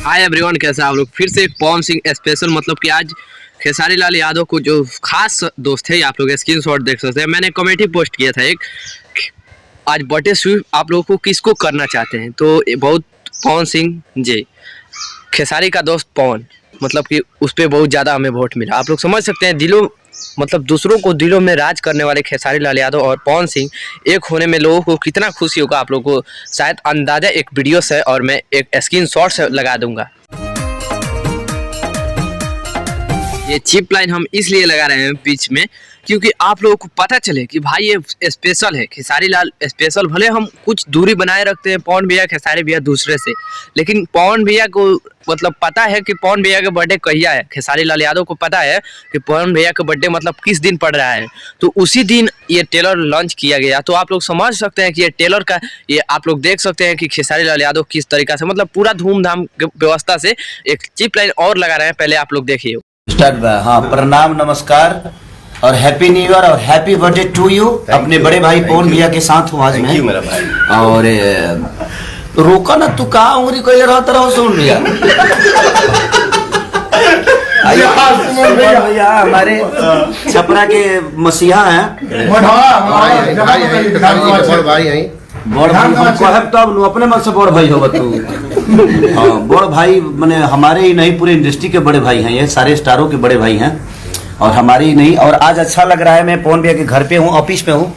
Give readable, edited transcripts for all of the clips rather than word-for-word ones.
Hi everyone, कैसे आप लोग। फिर से एक पवन सिंह स्पेशल, मतलब कि आज खेसारी लाल यादव को जो खास दोस्त है, आप लोग स्क्रीनशॉट देख सकते हैं। मैंने कमेटी पोस्ट किया था एक, आज बर्थडे स्वीप आप लोगों को किसको करना चाहते हैं, तो बहुत पवन सिंह जी, खेसारी का दोस्त पवन, मतलब कि उस पर बहुत ज़्यादा हमें वोट मिला। आप लोग समझ सकते हैं, दिलों मतलब दूसरों को दिलों में राज करने वाले खेसारी लाल यादव और पवन सिंह एक होने में लोगों को कितना खुशी होगा, आप लोगों को शायद अंदाजा एक वीडियो से और मैं एक स्क्रीनशॉट से लगा दूंगा। ये चिप लाइन हम इसलिए लगा रहे हैं बीच में, क्योंकि आप लोगों को पता चले कि भाई ये स्पेशल है, खेसारी लाल स्पेशल। भले हम कुछ दूरी बनाए रखते हैं पवन भैया खेसारी भैया दूसरे से, लेकिन पवन भैया को मतलब पता है कि पवन भैया का बर्थडे कहिया है। खेसारी लाल यादव को पता है कि पवन भैया का बर्थडे मतलब किस दिन पड़ रहा है, तो उसी दिन ये ट्रेलर लॉन्च किया गया। तो आप लोग समझ सकते हैं कि ये ट्रेलर का ये आप लोग देख सकते हैं कि खेसारी लाल यादव किस तरीका से मतलब पूरा धूमधाम व्यवस्था से एक चिप लाइन और लगा रहे हैं। पहले आप लोग देखिए। हाँ, प्रणाम, नमस्कार और हैप्पी न्यू ईयर और हैप्पी बर्थडे टू यू। अपने बड़े भाई पवन भैया के साथ हूँ आज मैं। मेरा भाई और रोका ना, तू कहाँ उंगली कोई रहा तरह सुन भैया। भैया हमारे छपरा के मसीहा हैं, बड़ भाई तब अपने मन से बड़ भाई होगा तू। बड़ भाई मैंने हमारे ही नहीं पूरे इंडस्ट्री के बड़े भाई हैं, ये सारे स्टारों के बड़े भाई हैं और हमारे ही नहीं। और आज अच्छा लग रहा है, मैं पवन भैया के घर पे हूँ, ऑफिस पे हूँ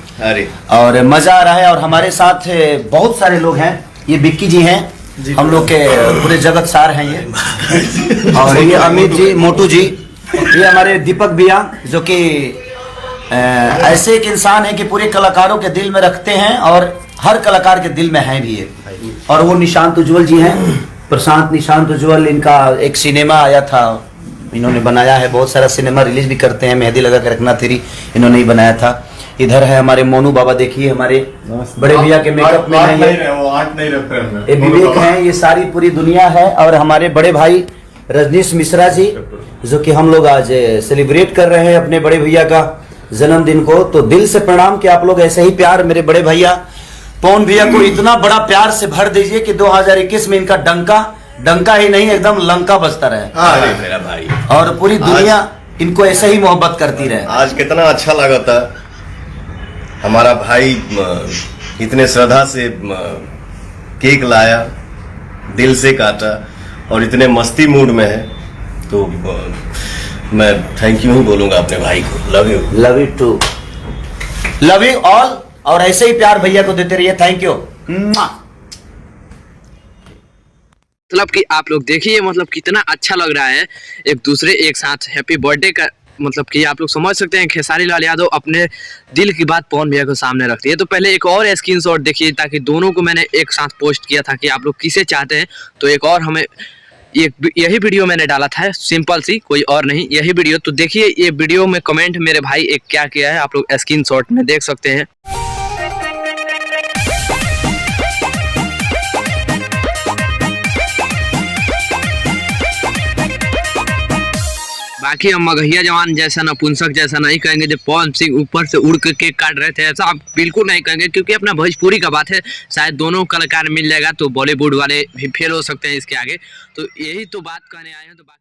और मजा आ रहा है। और हमारे साथ बहुत सारे लोग हैं, ये बिक्की जी हैं, हम लोग के पूरे जगत सार हैं ये, और ये अमित जी, मोटू जी, ये हमारे दीपक भैया जो कि ऐसे एक इंसान है कि पूरे कलाकारों के दिल में रखते हैं और हर कलाकार के दिल में है भी है। और वो निशांत उज्ज्वल जी हैं, प्रशांत निशांत उज्ज्वल, इनका एक सिनेमा आया था, इन्होंने बनाया है। बहुत सारा सिनेमा रिलीज भी करते हैं, मेहंदी लगा के रखना तेरी इन्होंने ही बनाया था। इधर है हमारे मोनू बाबा, देखिए हमारे बड़े भैया के मेकअप में है ये विवेक हैं, ये सारी पूरी दुनिया है। और हमारे बड़े भाई रजनीश मिश्रा जी, जो कि हम लोग आज सेलिब्रेट कर रहे हैं अपने बड़े भैया का जन्मदिन को। तो दिल से प्रणाम कि आप लोग ऐसे ही प्यार मेरे बड़े भैया पवन भैया को इतना बड़ा प्यार से भर दीजिए कि 2021 में इनका डंका ही नहीं एकदम लंका बजता रहे मेरा भाई, और पूरी दुनिया इनको ऐसे ही मोहब्बत करती रहे। आज कितना अच्छा लगा था, हमारा भाई इतने श्रद्धा से केक लाया, दिल से काटा और इतने मस्ती मूड में है, तो मैं थैंक यू ही बोलूंगा अपने भाई को। Love you too, love you all. और ऐसे ही प्यार भैया को देते रहिए। Thank you. मतलब कि आप लोग देखिए, मतलब कितना अच्छा लग रहा है एक दूसरे एक साथ हैप्पी बर्थडे का। मतलब कि आप लोग समझ सकते हैं खेसारी लाल यादव अपने दिल की बात पवन भैया को सामने रखती है। तो पहले एक और स्क्रीनशॉट देखिए, ताकि दोनों को मैंने एक साथ पोस्ट किया था कि आप लोग किसे चाहते हैं। तो एक और हमें यही वीडियो मैंने डाला था, सिंपल सी, कोई और नहीं, यही वीडियो। तो देखिए ये वीडियो में कमेंट मेरे भाई एक क्या किया है, आप लोग स्क्रीनशॉट में देख सकते हैं। बाकी हम मगहिया जवान जैसा नपुंसक जैसा नहीं कहेंगे जब पवन सिंह ऊपर से उड़ के केक काट रहे थे, ऐसा आप बिल्कुल नहीं कहेंगे, क्योंकि अपना भोजपुरी का बात है। शायद दोनों कलाकार मिल जाएगा तो बॉलीवुड वाले भी फेल हो सकते हैं इसके आगे। तो यही तो बात कहने आए हैं। तो बाकी